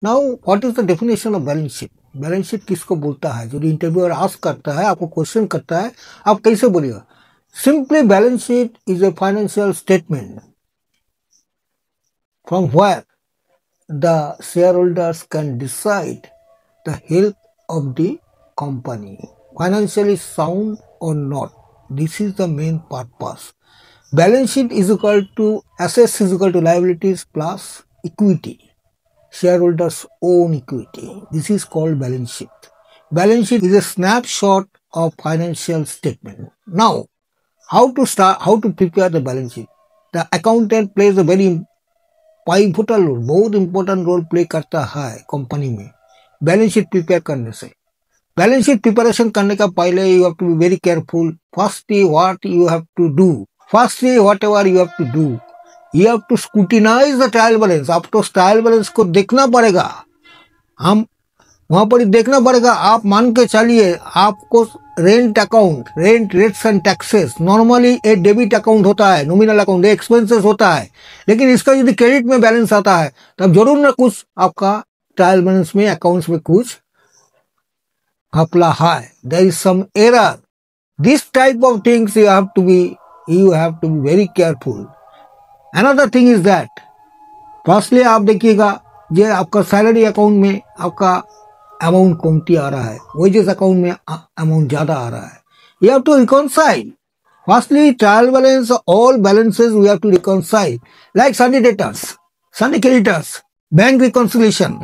Now what is the definition of balance sheet? Balance sheet किसको बोलता है? जो इंटरव्यूअर आस्क करता है, आपको क्वेश्चन करता है, आप कैसे बोलिएगा? Simply balance sheet is a financial statement from where the shareholders can decide the health of the company, financially sound और not. This is the main purpose. Balance sheet is equal to assets is equal to liabilities plus equity, shareholders own equity. This is called balance sheet. Balance sheet is a snapshot of financial statement. Now, how to prepare the balance sheet? The accountant plays a very pivotal role, बहुत important role play करता है company में balance sheet prepare करने से. Balance sheet preparation करने का पहले you have to be very careful. Firstly what you have to do, Firstly, whatever you have to do, you have to scrutinize the trial balance. आपको trial balance को देखना पड़ेगा. हम वहां पर देखना पड़ेगा. आप मान के चलिए आपको rent account, rent rates and taxes normally एक डेबिट अकाउंट होता है, नॉमिनल अकाउंट एक्सपेंसेस होता है, लेकिन इसका यदि क्रेडिट में बैलेंस आता है तब जरूर ना कुछ आपका ट्रायल बैलेंस में अकाउंट्स में कुछ घपला है. There is some error. This type of things you have to be very careful. Another thing is that firstly आप देखिएगा ये आपका सैलरी अकाउंट में आपका अमाउंट कमती आ रहा है, वेजेस अकाउंट में अमाउंट ज्यादा आ रहा है. You have to reconcile. Firstly, trial balance, all balances we have to reconcile, like Sunday debtors, Sunday creditors, bank reconciliation.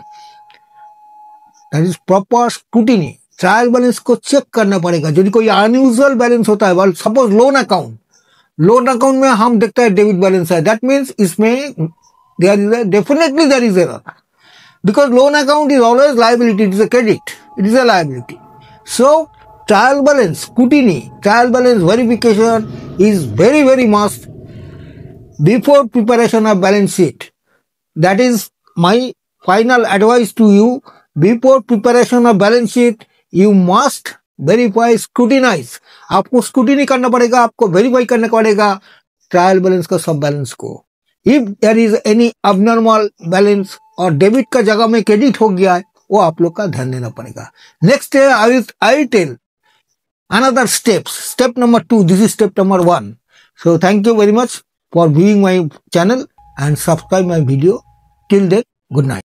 That is proper scrutiny. Trial balance को चेक करना पड़ेगा. यदि कोई अनयूजुअल बैलेंस होता है, सपोज लोन अकाउंट में हम देखते हैं डेबिट बैलेंस है, दैट मीन्स इसमें definitely there is error, because loan account is always liability, it is a credit, it is a liability. So trial balance scrutiny, trial balance verification is very very must before preparation of balance sheet. That is my final advice to you. Before preparation of balance sheet you must verify, scrutinise. आपको scrutiny करना पड़ेगा, आपको verify करना पड़ेगा trial balance का, सब balance को. If there is any abnormal balance और डेबिट का जगह में क्रेडिट हो गया है, वो आप लोग का ध्यान देना पड़ेगा. नेक्स्ट है I tell another steps. Step number 2, this is step number 1. So thank you very much for viewing my channel and subscribe my video. Till then, good night.